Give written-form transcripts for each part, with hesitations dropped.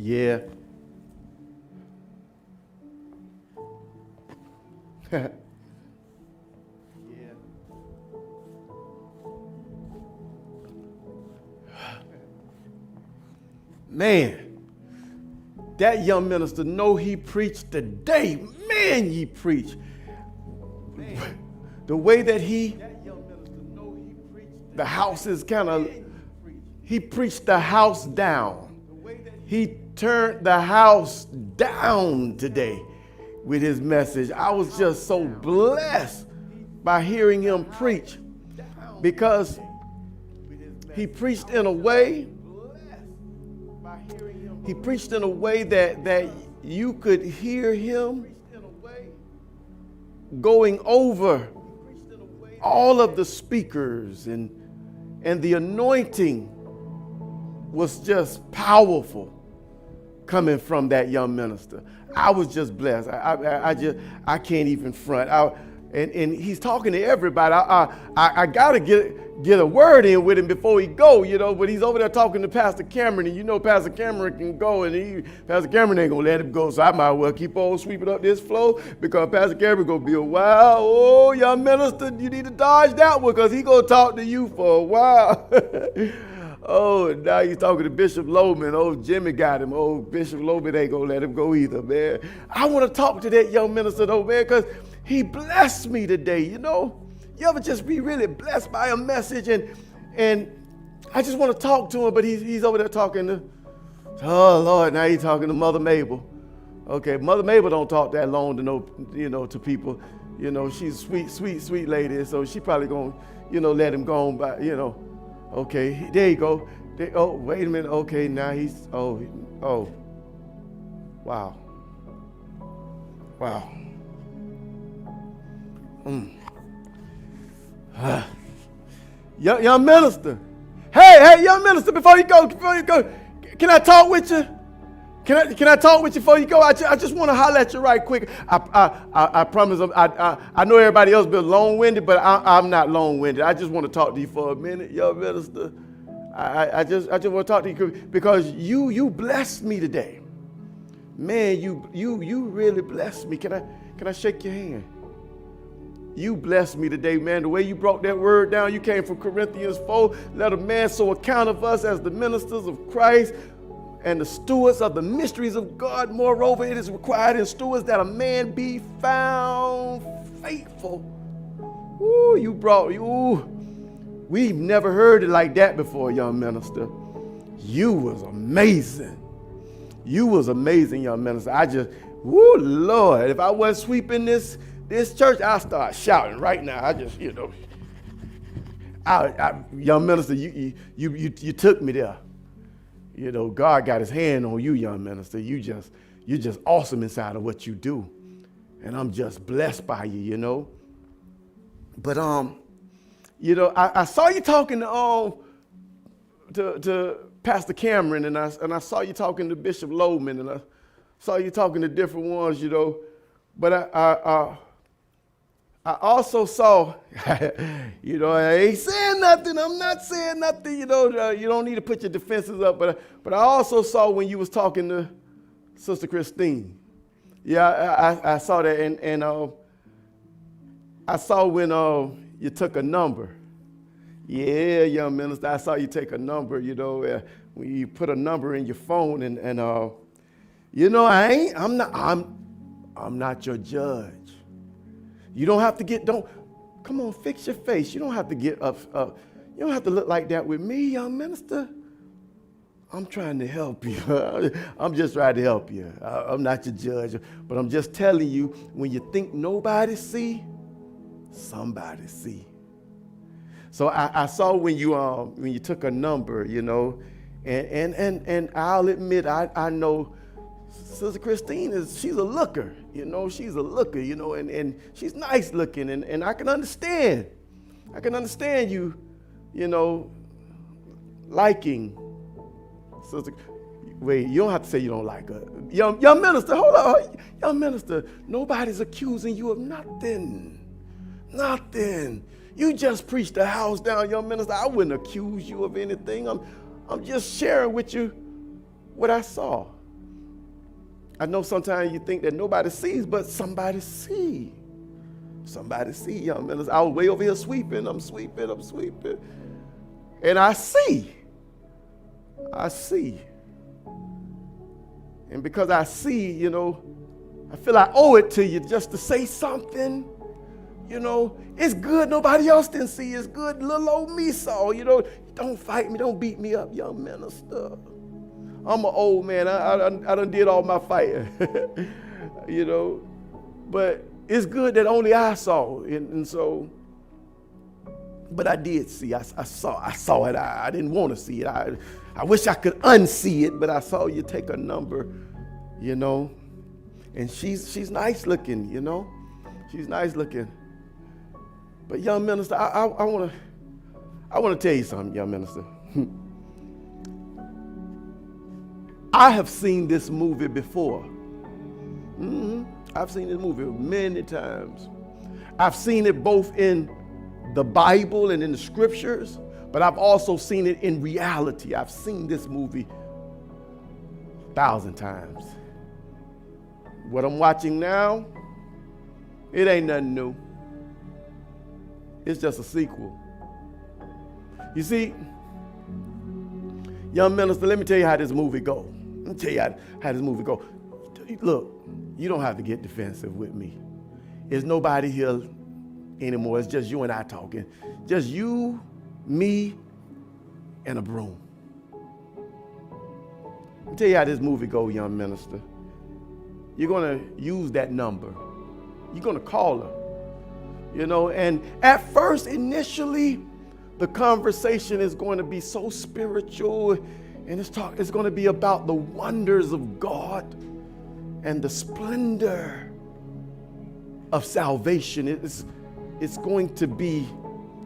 Yeah. Yeah. Man, that young minister know he preached today. Man, he preached. The way that the house is kind of, he preached the house down. He turned the house down today with his message. I was just so blessed by hearing him preach, because he preached in a way that you could hear him going over all of the speakers, and the anointing was just powerful coming from that young minister. I was just blessed. I can't even front. And he's talking to everybody. I got to get a word in with him before he go, but he's over there talking to Pastor Cameron, and Pastor Cameron can go, and Pastor Cameron ain't going to let him go, so I might as well keep on sweeping up this floor, because Pastor Cameron going to be a while. Oh, young minister, you need to dodge that one, because he going to talk to you for a while. Oh, now he's talking to Bishop Lowman. Oh, Jimmy got him. Oh, Bishop Lowman ain't going to let him go either, man. I want to talk to that young minister, though, man, because he blessed me today, You ever just be really blessed by a message, and I just want to talk to him, but he's over there talking to, oh, Lord, now he's talking to Mother Mabel. Okay, Mother Mabel don't talk that long to to people. She's a sweet lady, so she probably going to, let him go on by, Okay, there you go. Oh, wait a minute. Okay, now he's, oh, wow. Young minister. Hey, young minister, before you go, can I talk with you? Can I talk with you before you go? I just want to holler at you right quick. I promise. I know everybody else been long-winded, but I'm not long-winded. I just want to talk to you for a minute, young minister. I just want to talk to you because you blessed me today. Man, you really blessed me. Can I shake your hand? You blessed me today, man. The way you brought that word down, you came from Corinthians 4. Let a man so account of us as the ministers of Christ and the stewards of the mysteries of God. Moreover, it is required in stewards that a man be found faithful. Ooh, we've never heard it like that before, young minister. You was amazing. You was amazing, young minister. Lord, if I wasn't sweeping this church, I'll start shouting right now. Young minister, you took me there. God got his hand on you, young minister. You're just awesome inside of what you do. And I'm just blessed by you, But, I saw you talking to Pastor Cameron, and I saw you talking to Bishop Lowman, and I saw you talking to different ones, But I also saw, I ain't saying nothing. I'm not saying nothing. You don't need to put your defenses up. But I also saw when you was talking to Sister Christine. Yeah, I saw that, and I saw when you took a number. Yeah, young minister, I saw you take a number. When you put a number in your phone, and I'm not your judge. You don't have to come on, fix your face. You don't have to get up. You don't have to look like that with me, young minister. I'm trying to help you. I'm just trying to help you. I'm not your judge, but I'm just telling you, when you think nobody see, somebody see. So I saw when you took a number, and I'll admit, I know Sister Christine she's a looker, she's a looker, and she's nice looking, and I can understand. You, liking Sister. Wait, you don't have to say you don't like her. Young minister, hold on. Young minister, nobody's accusing you of nothing. Nothing. You just preached the house down, young minister. I wouldn't accuse you of anything. I'm just sharing with you what I saw. I know sometimes you think that nobody sees, but somebody see. Somebody see, young minister. I was way over here sweeping. I'm sweeping. And I see. And because I see, you know, I feel I owe it to you just to say something. You know, it's good nobody else didn't see. It's good little old me saw. You know, don't fight me. Don't beat me up, young minister. I'm an old man. I done did all my fighting. You know, but it's good that only I saw. And so, but I did see. I saw it. I didn't want to see it. I wish I could unsee it, but I saw you take a number, you know. And she's nice looking, you know. She's nice looking. But young minister, I want to tell you something, young minister. I have seen this movie before. I've seen this movie many times. I've seen it both in the Bible and in the scriptures, but I've also seen it in reality. I've seen this movie 1,000 times. What I'm watching now, it ain't nothing new. It's just a sequel. You see, young minister, let me tell you how this movie go. Let me tell you how this movie go. Look, you don't have to get defensive with me. There's nobody here anymore. It's just you and I talking. Just you, me, and a broom. Let me tell you how this movie go, young minister. You're going to use that number. You're going to call her. You know, and at first, initially, the conversation is going to be so spiritual, and it's going to be about the wonders of God and the splendor of salvation. It's going to be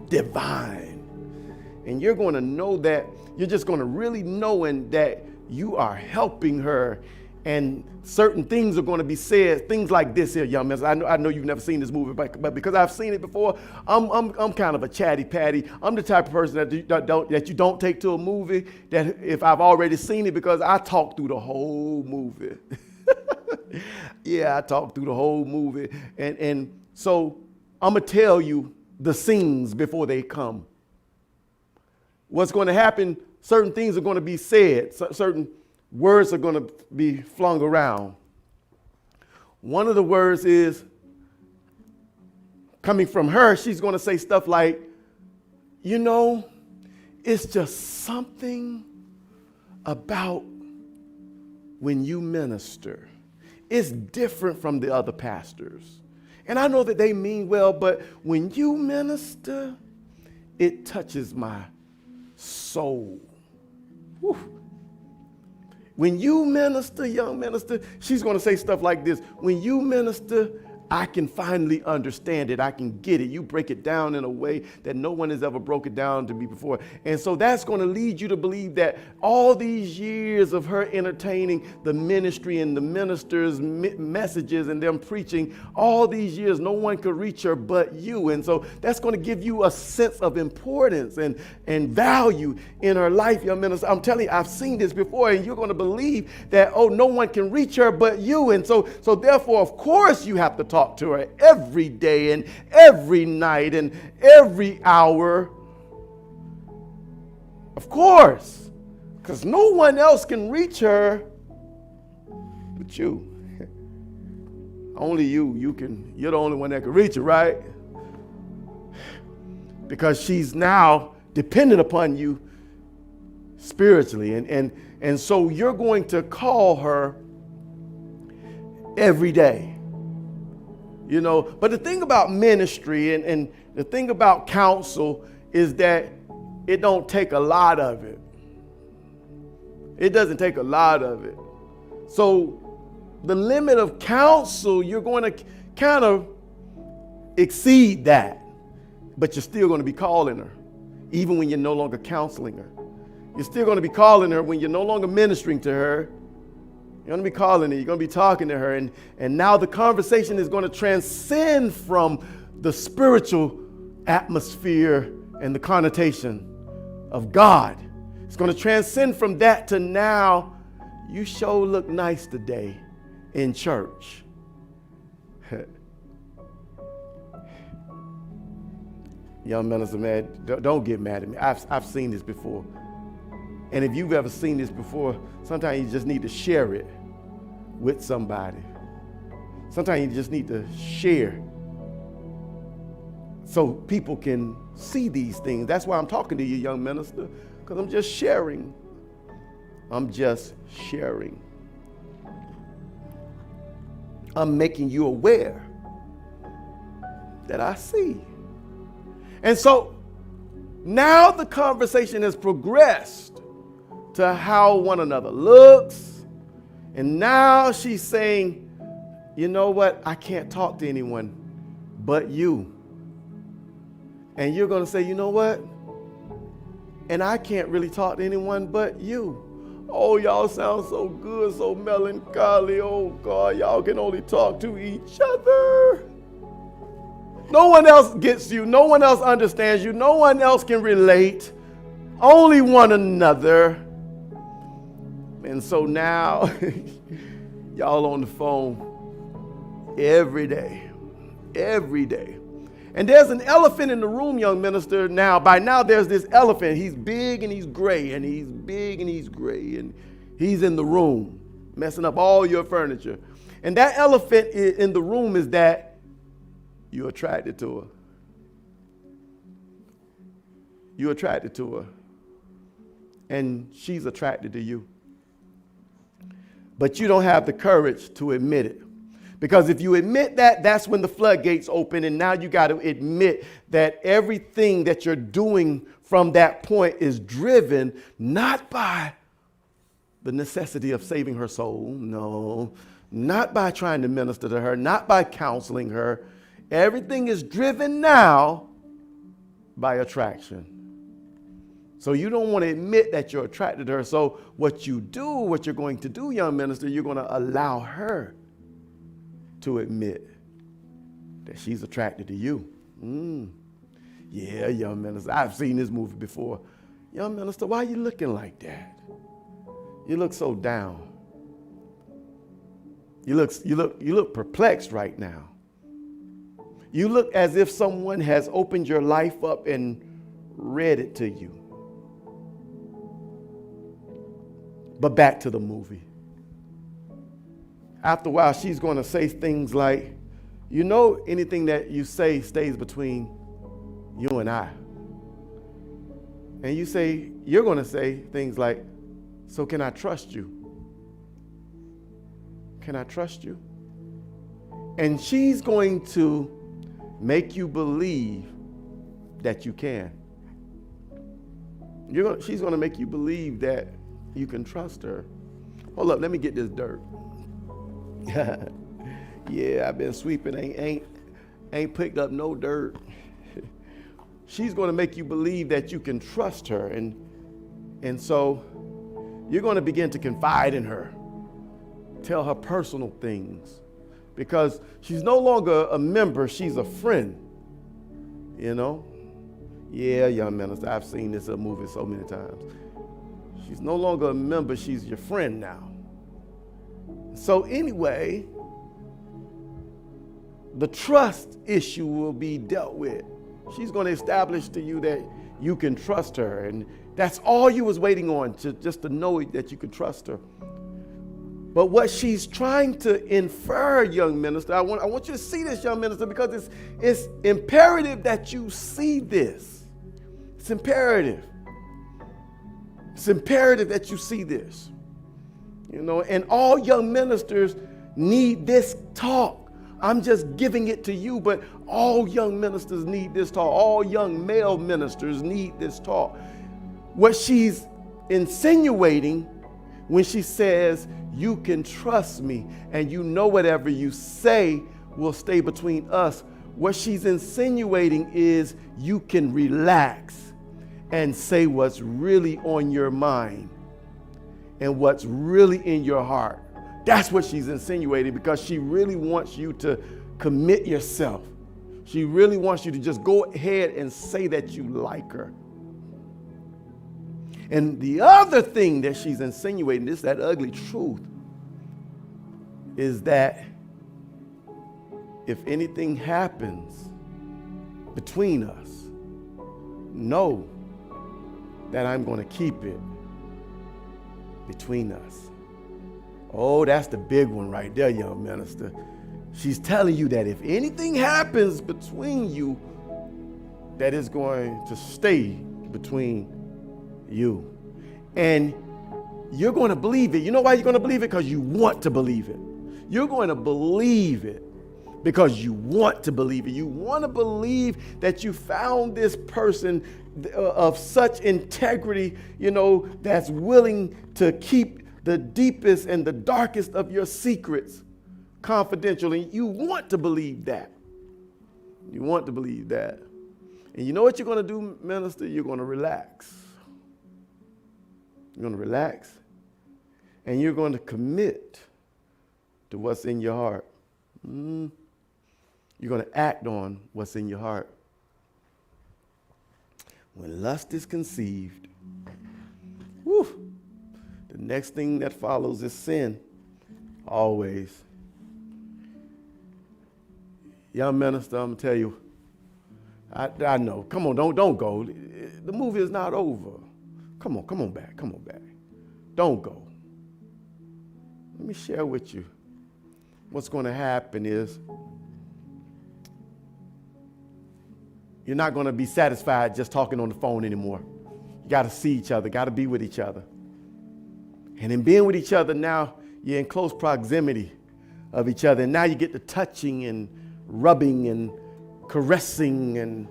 divine. And you're going to know that, you're just going to really knowing that you are helping her, and certain things are going to be said, things like this here, young man. I know you've never seen this movie, but because I've seen it before, I'm kind of a chatty patty. I'm the type of person that you don't take to a movie that if I've already seen it, because I talk through the whole movie. Yeah, I talk through the whole movie. And so I'm going to tell you the scenes before they come. What's going to happen, certain things are going to be said, certain words are going to be flung around. One of the words is coming from her. She's going to say stuff like, you know, it's just something about when you minister. It's different from the other pastors. And I know that they mean well, but when you minister, it touches my soul. Whew. When you minister, young minister, she's going to say stuff like this. When you minister, I can finally understand it. I can get it. You break it down in a way that no one has ever broke it down to me before. And so that's going to lead you to believe that all these years of her entertaining the ministry and the ministers' messages and them preaching, all these years, no one could reach her but you. And so that's going to give you a sense of importance and value in her life, young minister. I'm telling you, I've seen this before, and you're going to believe that, oh, no one can reach her but you. And so therefore, of course, you have to talk to her every day and every night and every hour. Of course, because no one else can reach her but you. Only you. You're the only one that can reach her, right? Because she's now dependent upon you spiritually. And so you're going to call her every day. You know, but the thing about ministry and the thing about counsel is that it don't take a lot of it. It doesn't take a lot of it. So the limit of counsel, you're going to kind of exceed that, but you're still going to be calling her, even when you're no longer counseling her. You're still going to be calling her when you're no longer ministering to her. You're going to be calling her, you're going to be talking to her, and now the conversation is going to transcend from the spiritual atmosphere and the connotation of God. It's going to transcend from that to now, you sure look nice today. in church. Young minister, man, don't get mad at me. I've seen this before. And if you've ever seen this before, sometimes you just need to share it with somebody. Sometimes you just need to share so people can see these things. That's why I'm talking to you, young minister, because I'm just sharing. I'm just sharing. I'm making you aware that I see. And so now the conversation has progressed to how one another looks. And now she's saying, you know what? I can't talk to anyone but you. And you're going to say, you know what? And I can't really talk to anyone but you. Oh, y'all sound so good, so melancholy. Oh, God, y'all can only talk to each other. No one else gets you. No one else understands you. No one else can relate. Only one another. And so now, y'all on the phone every day. Every day. And there's an elephant in the room, young minister. Now, by now, there's this elephant. He's big and he's gray, and he's big and he's gray, and he's in the room, messing up all your furniture. And that elephant in the room is that you're attracted to her. You're attracted to her. And she's attracted to you. But you don't have the courage to admit it. Because if you admit that, that's when the floodgates open, and now you got to admit that everything that you're doing from that point is driven not by the necessity of saving her soul, no, not by trying to minister to her, not by counseling her. Everything is driven now by attraction. So you don't want to admit that you're attracted to her. So what you're going to do, young minister, you're going to allow her to admit that she's attracted to you. Yeah, young minister, I've seen this movie before. Young minister, why are you looking like that? You look so down. You look perplexed right now. You look as if someone has opened your life up and read it to you. But back to the movie. After a while, she's going to say things like, you know, anything that you say stays between you and I. And you're going to say things like, so can I trust you? Can I trust you? And she's going to make you believe that you can. She's going to make you believe that you can trust her. Hold up, let me get this dirt. Yeah, I've been sweeping, ain't picked up no dirt. She's going to make you believe that you can trust her, and so you're going to begin to confide in her, tell her personal things, because she's no longer a member, she's a friend, you know? Yeah, young minister, I've seen this movie so many times. She's no longer a member, she's your friend now. So anyway, the trust issue will be dealt with. She's going to establish to you that you can trust her, and that's all you was waiting on, just to know that you could trust her. But what she's trying to infer, young minister, I want you to see this, young minister, because it's imperative that you see this. It's imperative. It's imperative that you see this. You know, and all young ministers need this talk. I'm just giving it to you, but all young ministers need this talk. All young male ministers need this talk. What she's insinuating when she says, you can trust me and you know whatever you say will stay between us, what she's insinuating is you can relax and say what's really on your mind and what's really in your heart. That's what she's insinuating, because she really wants you to commit yourself. She really wants you to just go ahead and say that you like her. And the other thing that she's insinuating is that ugly truth. is that if anything happens between us, know that I'm going to keep it between us. Oh, that's the big one right there, young minister. She's telling you that if anything happens between you, that is going to stay between you. And you're going to believe it. You know why you're going to believe it? Because you want to believe it. You're going to believe it because you want to believe it. You want to believe that you found this person of such integrity, that's willing to keep the deepest and the darkest of your secrets confidential. And you want to believe that. You want to believe that. And you know what you're going to do, minister? You're going to relax. You're going to relax. And you're going to commit to what's in your heart. You're going to act on what's in your heart. When lust is conceived, the next thing that follows is sin. Always. Young minister, I'm going to tell you, I know. Come on, don't go. The movie is not over. Come on back. Don't go. Let me share with you. What's going to happen is you're not going to be satisfied just talking on the phone anymore. You got to see each other, got to be with each other. And in being with each other now, you're in close proximity of each other. And now you get to touching and rubbing and caressing and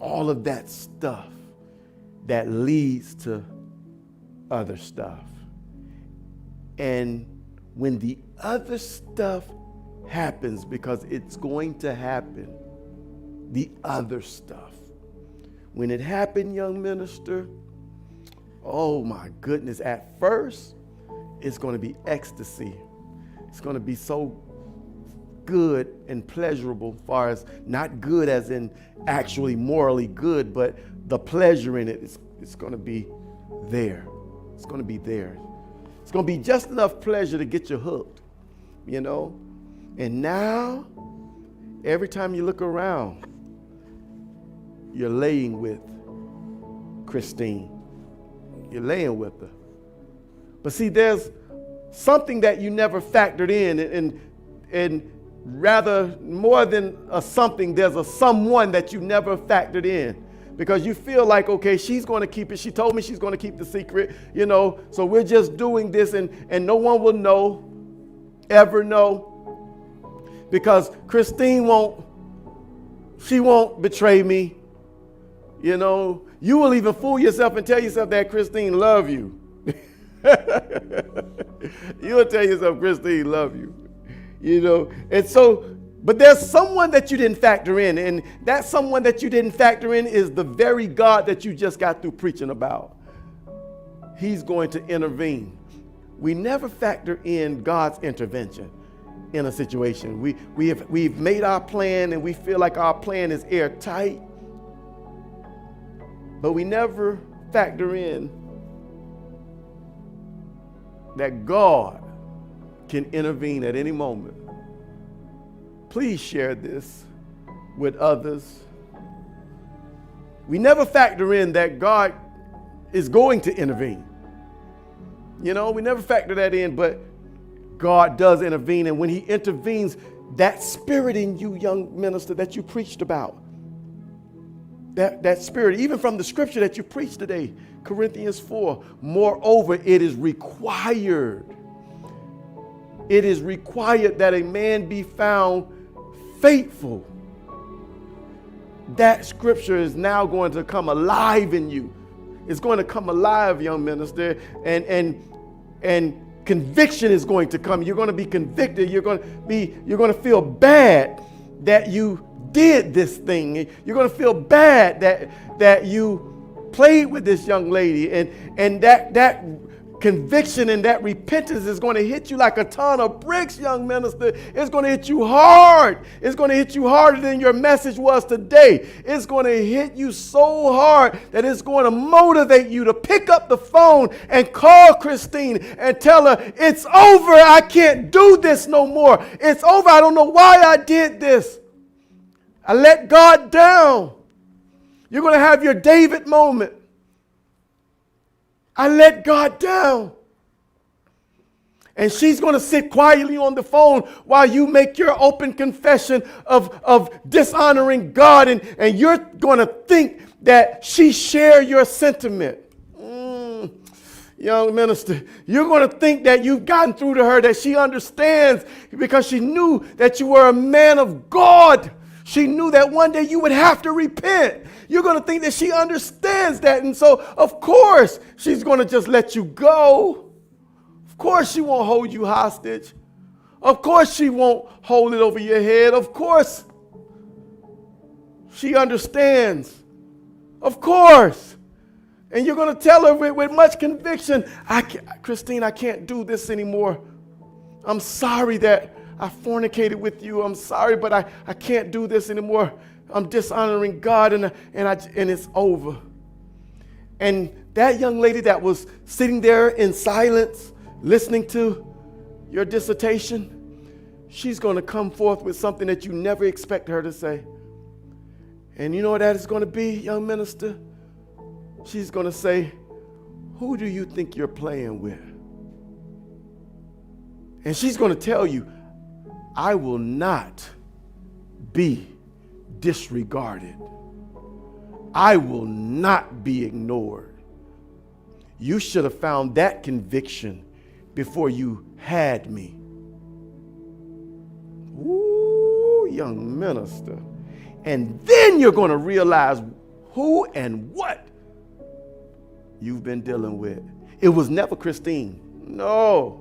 all of that stuff that leads to other stuff. And when the other stuff happens, because it's going to happen, the other stuff. When it happened, young minister, oh my goodness, at first, it's going to be ecstasy. It's going to be so good and pleasurable, as far as not good as in actually morally good, but the pleasure in it, it's going to be there. It's going to be there. It's going to be just enough pleasure to get you hooked, And now, every time you look around, you're laying with Christine. You're laying with her. But see, there's something that you never factored in, and rather more than a something, there's a someone that you never factored in. Because you feel like, okay, she's going to keep it. She told me she's going to keep the secret, so we're just doing this and no one will ever know. Because Christine won't betray me. You will even fool yourself and tell yourself that Christine love you. You'll tell yourself Christine love you. And so, but there's someone that you didn't factor in, and that someone that you didn't factor in is the very God that you just got through preaching about. He's going to intervene. We never factor in God's intervention in a situation. We've made our plan and we feel like our plan is airtight, but we never factor in that God can intervene at any moment. Please share this with others. We never factor in that God is going to intervene. We never factor that in, but God does intervene. And when he intervenes, that spirit in you, young minister, that you preached about, that spirit, even from the scripture that you preached today, Corinthians 4, moreover, it is required that a man be found faithful. That scripture is now going to come alive in you. It's going to come alive, young minister, and conviction is going to come. You're going to be convicted. You're going to feel bad that you did this thing. You're going to feel bad that you played with this young lady, and that conviction and that repentance is going to hit you like a ton of bricks, young minister. It's going to hit you hard. It's going to hit you harder than your message was today. It's going to hit you so hard that it's going to motivate you to pick up the phone and call Christine and tell her, it's over. I can't do this no more. It's over. I don't know why I did this. I let God down. You're going to have your David moment. I let God down. And she's going to sit quietly on the phone while you make your open confession of dishonoring God. And you're going to think that she shared your sentiment. Young minister, you're going to think that you've gotten through to her, that she understands because she knew that you were a man of God. She knew that one day you would have to repent. You're going to think that she understands that. And so, of course, she's going to just let you go. Of course, she won't hold you hostage. Of course, she won't hold it over your head. Of course, she understands. Of course. And you're going to tell her with much conviction, Christine, I can't do this anymore. I'm sorry that I fornicated with you. I'm sorry, but I can't do this anymore. I'm dishonoring God, and it's over. And that young lady that was sitting there in silence, listening to your dissertation, she's going to come forth with something that you never expect her to say. And you know what that is going to be, young minister? She's going to say, who do you think you're playing with? And she's going to tell you, I will not be disregarded. I will not be ignored. You should have found that conviction before you had me. Ooh, young minister. And then you're going to realize who and what you've been dealing with. It was never Christine. No.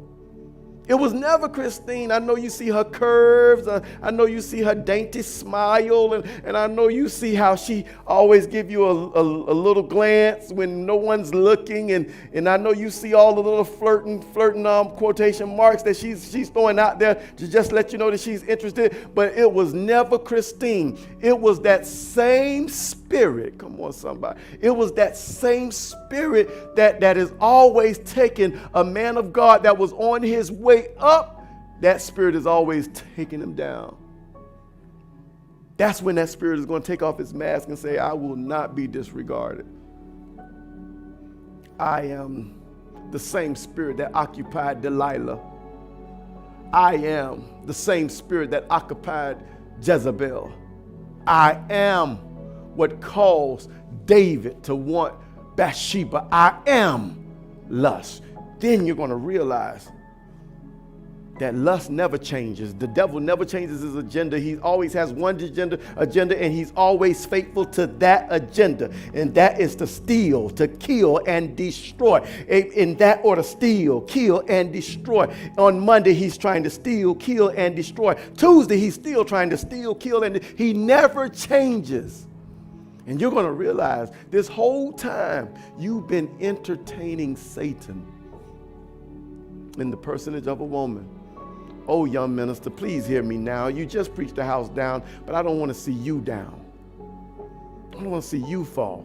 It was never Christine. I know you see her curves. I know you see her dainty smile. And I know you see how she always give you a little glance when no one's looking. And I know you see all the little flirting quotation marks that she's throwing out there to just let you know that she's interested. But it was never Christine. It was that same spirit. Come on, somebody. It was that same spirit that is always taking a man of God that was on his way up. That spirit is always taking him down. That's when that spirit is going to take off its mask and say, I will not be disregarded. I am the same spirit that occupied Delilah. I am the same spirit that occupied Jezebel. I am what caused David to want Bathsheba. I am lust. Then you're going to realize that lust never changes. The devil never changes his agenda. He always has one agenda, and he's always faithful to that agenda. And that is to steal, to kill, and destroy. In that order, steal, kill, and destroy. On Monday, he's trying to steal, kill, and destroy. Tuesday, he's still trying to steal, kill, and he never changes. And you're going to realize this whole time you've been entertaining Satan in the personage of a woman. Oh, young minister, please hear me now. You just preached the house down, but I don't want to see you down. I don't want to see you fall.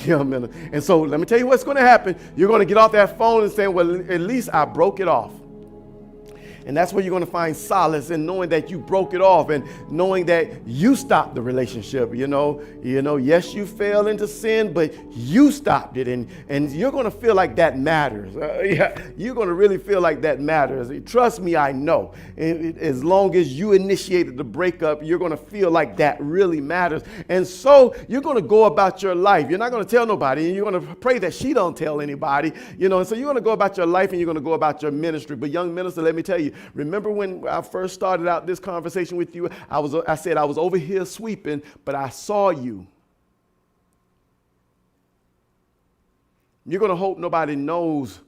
Young minister. And so let me tell you what's going to happen. You're going to get off that phone and say, well, at least I broke it off. And that's where you're going to find solace in knowing that you broke it off and knowing that you stopped the relationship. You know, yes, you fell into sin, but you stopped it. And you're going to feel like that matters. You're going to really feel like that matters. Trust me, I know. As long as you initiated the breakup, you're going to feel like that really matters. And so you're going to go about your life. You're not going to tell nobody. And you're going to pray that she don't tell anybody. And so you're going to go about your life and you're going to go about your ministry. But young minister, let me tell you, remember when I first started out this conversation with you, I said I was over here sweeping, but I saw you. You're going to hope nobody knows,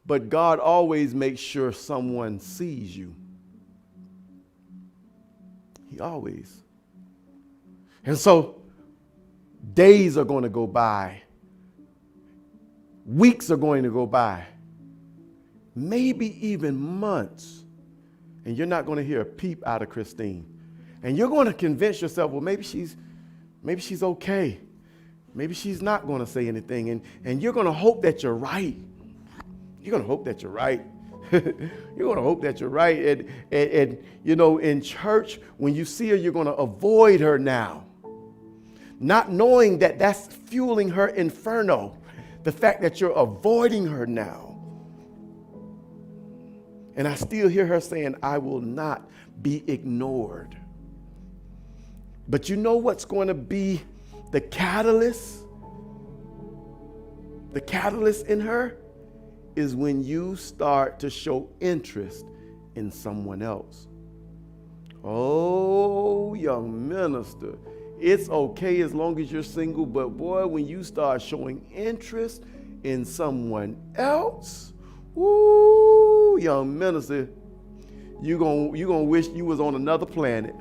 but God always makes sure someone sees you. He always. And so days are going to go by Weeks are going to go by, maybe even months, and you're not going to hear a peep out of Christine. And you're going to convince yourself, well, maybe she's okay. Maybe she's not going to say anything. And you're going to hope that you're right. You're going to hope that you're right. You're going to hope that you're right. And you know, in church, when you see her, you're going to avoid her now. Not knowing that that's fueling her inferno. The fact that you're avoiding her now. And I still hear her saying, I will not be ignored. But you know what's going to be the catalyst? The catalyst in her is when you start to show interest in someone else. Oh, young minister, it's okay as long as you're single, but boy, when you start showing interest in someone else, ooh, young minister, you're gonna wish you was on another planet.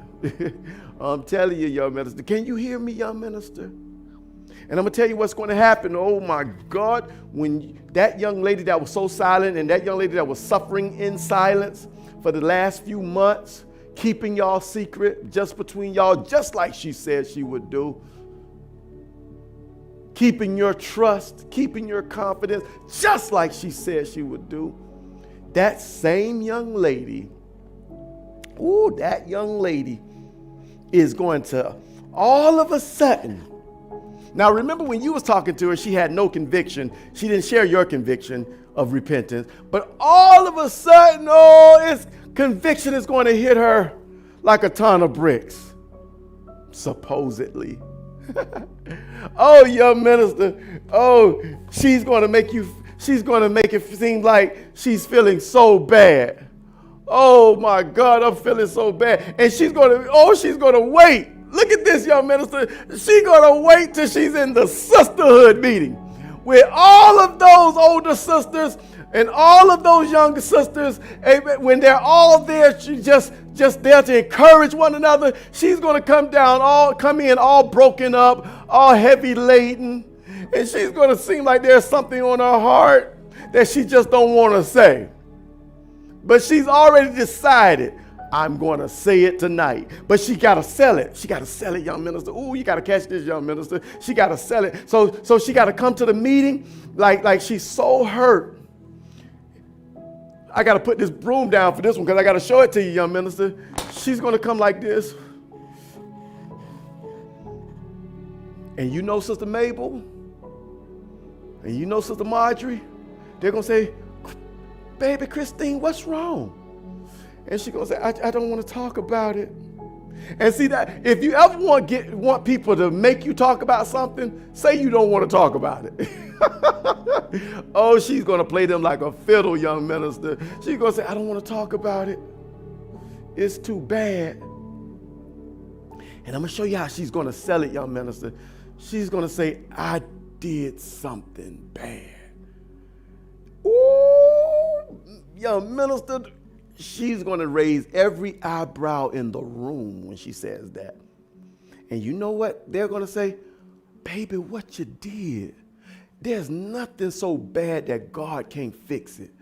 I'm telling you, young minister. Can you hear me, young minister? And I'm going to tell you what's going to happen. Oh, my God. When that young lady that was so silent and that young lady that was suffering in silence for the last few months, keeping y'all secret just between y'all, just like she said she would do, keeping your trust, keeping your confidence, just like she said she would do, that same young lady, ooh, that young lady is going to all of a sudden. Now remember when you was talking to her, she had no conviction. She didn't share your conviction of repentance. But all of a sudden, conviction is going to hit her like a ton of bricks. Supposedly. Oh, young minister. Oh, she's going to make it seem like she's feeling so bad. Oh my God, I'm feeling so bad. And she's going to wait. Look at this, young minister. She's going to wait till she's in the sisterhood meeting with all of those older sisters and all of those younger sisters. When they're all there, she just there to encourage one another. She's going to come in all broken up, all heavy laden. And she's going to seem like there's something on her heart that she just don't want to say. But she's already decided, I'm going to say it tonight. But she got to sell it. She got to sell it, young minister. Ooh, you got to catch this, young minister. She got to sell it. So she got to come to the meeting like she's so hurt. I got to put this broom down for this one because I got to show it to you, young minister. She's going to come like this. And you know Sister Mabel, and you know Sister Marjorie, they're going to say, baby Christine, what's wrong? And she's going to say, I don't want to talk about it. And see that if you ever want people to make you talk about something, say you don't want to talk about it. Oh, she's going to play them like a fiddle, young minister. She's going to say, I don't want to talk about it. It's too bad. And I'm going to show you how she's going to sell it, young minister. She's going to say, I did something bad. Ooh, young minister, she's going to raise every eyebrow in the room when she says that. And you know what they're going to say? Baby, what you did, there's nothing so bad that God can't fix it.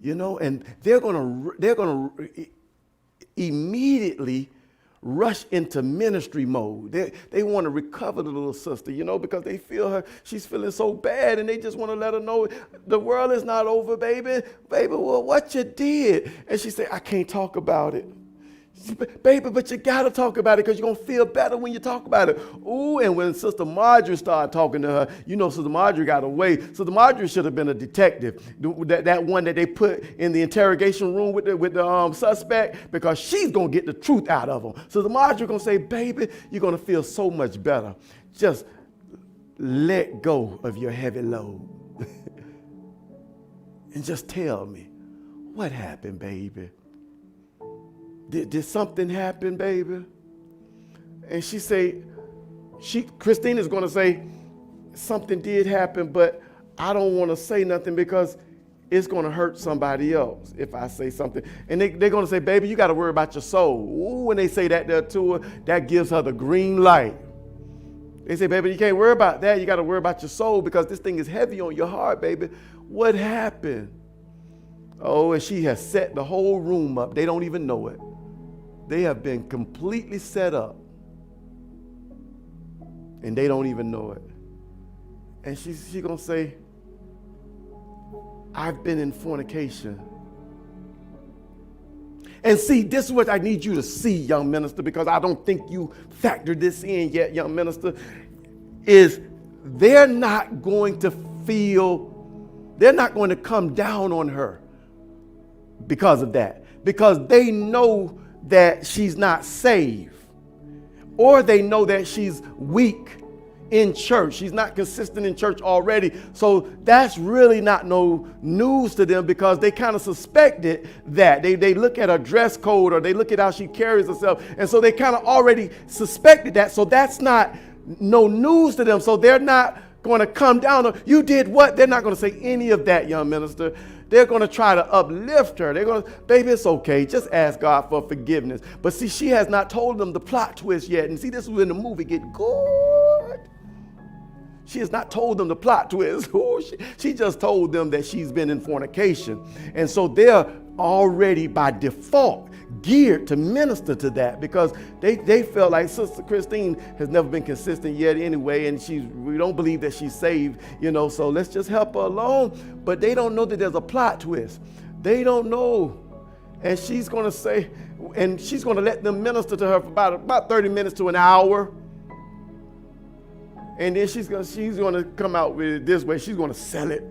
You know, and they're going to immediately rush into ministry mode. They want to recover the little sister, you know, because they feel her, she's feeling so bad, and they just want to let her know the world is not over, baby. Baby, well, what you did? And she said, I can't talk about it. Baby, but you got to talk about it because you're going to feel better when you talk about it. Ooh, and when Sister Marjorie started talking to her, you know Sister Marjorie got away. Sister Marjorie should have been a detective, that one that they put in the interrogation room with the suspect, because she's going to get the truth out of him. Sister Marjorie going to say, baby, you're going to feel so much better. Just let go of your heavy load. And just tell me, what happened, baby? Did something happen, baby? And Christine is going to say, something did happen, but I don't want to say nothing because it's going to hurt somebody else if I say something. And they're going to say, baby, you got to worry about your soul. Ooh, when they say that there to her, that gives her the green light. They say, baby, you can't worry about that. You got to worry about your soul because this thing is heavy on your heart, baby. What happened? Oh, and she has set the whole room up. They don't even know it. They have been completely set up. And they don't even know it. And she's going to say, I've been in fornication. And see, this is what I need you to see, young minister, because I don't think you factored this in yet, young minister, is they're not going to come down on her because of that. Because they know that she's not saved. Or they know that she's weak in church. She's not consistent in church already. So that's really not no news to them because they kind of suspected that. They look at her dress code or they look at how she carries herself. And so they kind of already suspected that. So that's not no news to them. So they're not going to come down. You did what? They're not going to say any of that, young minister. They're going to try to uplift her. They're going to, baby, it's okay. Just ask God for forgiveness. But see, she has not told them the plot twist yet. And see, this is when the movie get good. She has not told them the plot twist. She just told them that she's been in fornication. And so they're already by default geared to minister to that because they felt like Sister Christine has never been consistent yet anyway, and we don't believe that she's saved, so let's just help her along. But they don't know that there's a plot twist. They don't know. And she's going to say, and she's going to let them minister to her for about 30 minutes to an hour. And then she's going to come out with it this way. She's going to sell it.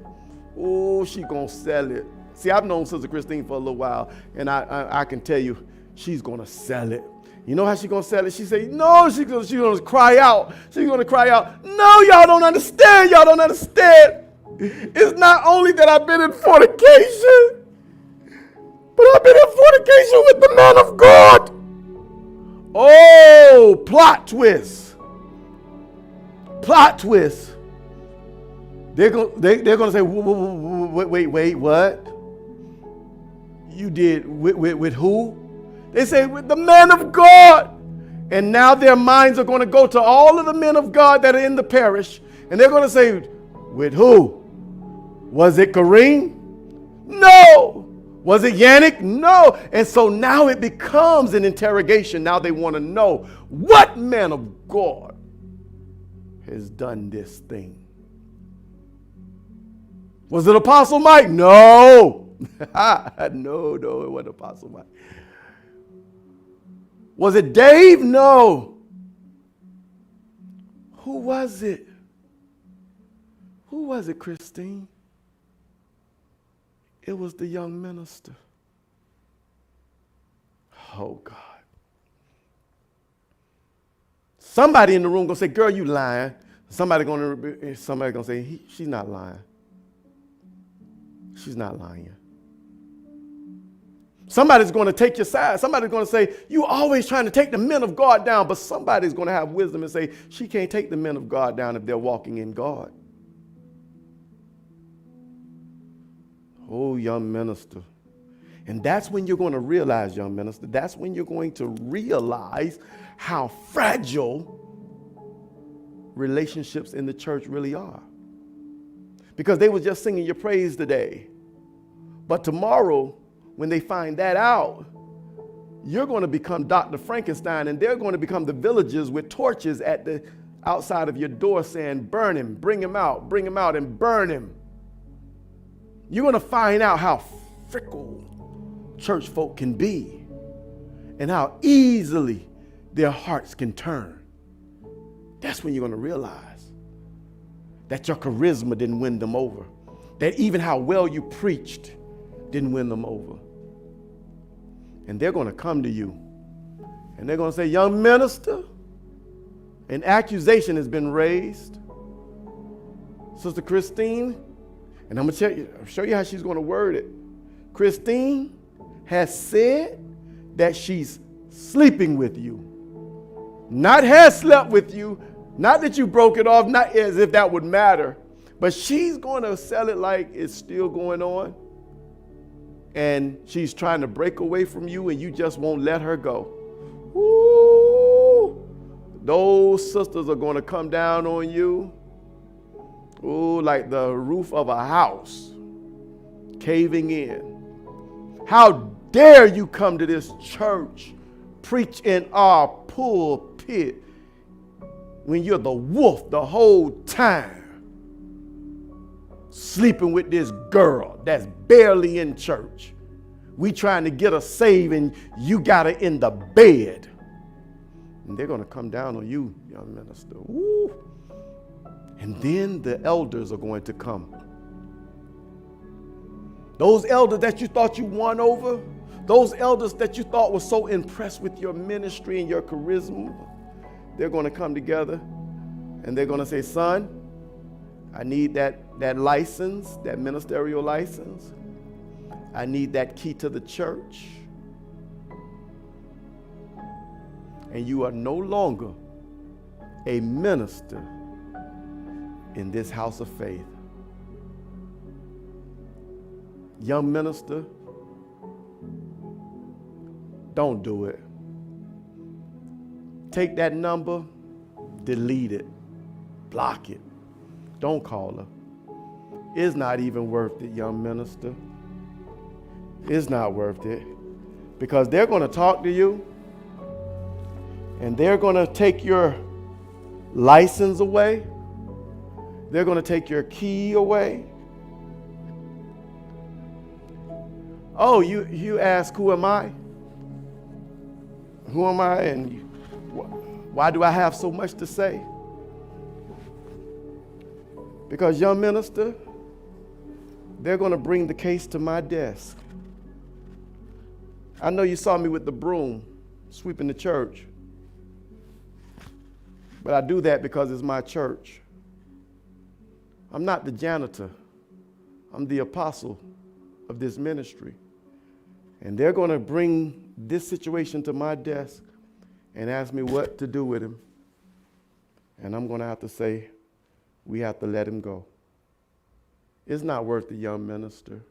Oh, she's going to sell it. See, I've known Sister Christine for a little while, and I can tell you, she's going to sell it. You know how she's going to sell it? She say, no, she's going to cry out. She's going to cry out, no, y'all don't understand. Y'all don't understand. It's not only that I've been in fornication, but I've been in fornication with the man of God. Oh, plot twist. Plot twist. They're going to say, wait, what? You did with who? They say with the man of God. And now their minds are going to go to all of the men of God that are in the parish. And they're going to say, with who? Was it Kareem? No. Was it Yannick? No. And so now it becomes an interrogation. Now they want to know what man of God has done this thing. Was it Apostle Mike? No. No, it wasn't Apostle Mike. Was it Dave? No. Who was it? Who was it, Christine? It was the young minister. Oh, God. Somebody in the room gonna say, girl, you lying. Somebody gonna say, she's not lying. She's not lying. Somebody's going to take your side. Somebody's going to say, you always trying to take the men of God down. But somebody's going to have wisdom and say, she can't take the men of God down if they're walking in God. Oh, young minister. And that's when you're going to realize, young minister, that's when you're going to realize how fragile relationships in the church really are. Because they were just singing your praise today. But tomorrow, when they find that out, you're going to become Dr. Frankenstein, and they're going to become the villagers with torches at the outside of your door saying, burn him, bring him out, and burn him. You're going to find out how fickle church folk can be and how easily their hearts can turn. That's when you're going to realize that your charisma didn't win them over, that even how well you preached didn't win them over. And they're going to come to you and they're going to say, young minister, an accusation has been raised. Sister Christine, and I'm going to show you how she's going to word it. Christine has said that she's sleeping with you. Not has slept with you, not that you broke it off, not as if that would matter, but she's going to sell it like it's still going on. And she's trying to break away from you and you just won't let her go. Ooh, Those sisters are going to come down on you, ooh, like the roof of a house caving in. How dare you come to this church, preach in our pulpit when you're the wolf the whole time, sleeping with this girl that's barely in church. We trying to get her saved and you got her in the bed. And they're going to come down on you, young minister. Woo. And then the elders are going to come. Those elders that you thought you won over, those elders that you thought were so impressed with your ministry and your charisma, they're going to come together and they're going to say, son, I need that license, that ministerial license. I need that key to the church. And you are no longer a minister in this house of faith. Young minister, don't do it. Take that number, delete it, block it. Don't call her. It's not even worth it, young minister. It's not worth it. Because they're going to talk to you and they're going to take your license away. They're going to take your key away. Oh, you ask, who am I? Who am I and why do I have so much to say? Because, young minister, they're going to bring the case to my desk. I know you saw me with the broom sweeping the church, but I do that because it's my church. I'm not the janitor. I'm the apostle of this ministry. And they're going to bring this situation to my desk and ask me what to do with him. And I'm going to have to say, we have to let him go. It's not worth the young minister.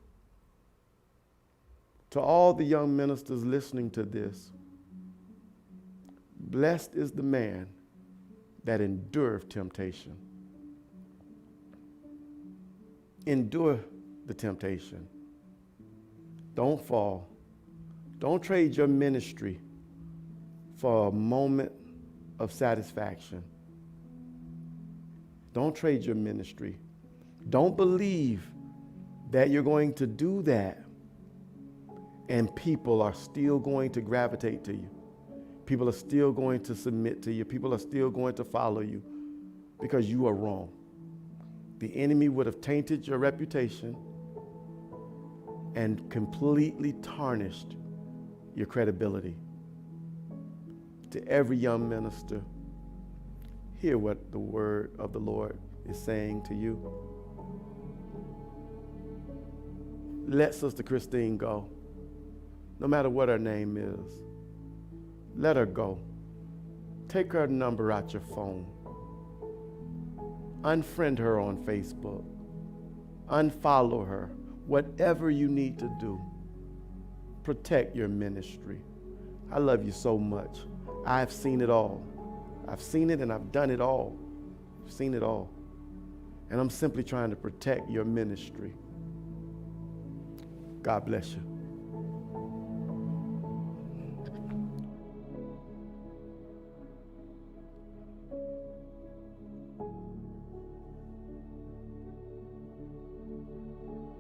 To all the young ministers listening to this, blessed is the man that endureth temptation. Endure the temptation. Don't fall. Don't trade your ministry for a moment of satisfaction. Don't trade your ministry. Don't believe that you're going to do that and people are still going to gravitate to you. People are still going to submit to you. People are still going to follow you because you are wrong. The enemy would have tainted your reputation and completely tarnished your credibility. To every young minister, hear what the word of the Lord is saying to you. Let Sister Christine go, no matter what her name is. Let her go. Take her number out your phone. Unfriend her on Facebook. Unfollow her. Whatever you need to do, protect your ministry. I love you so much. I've seen it all. I've seen it and I've done it all. I've seen it all. And I'm simply trying to protect your ministry. God bless you.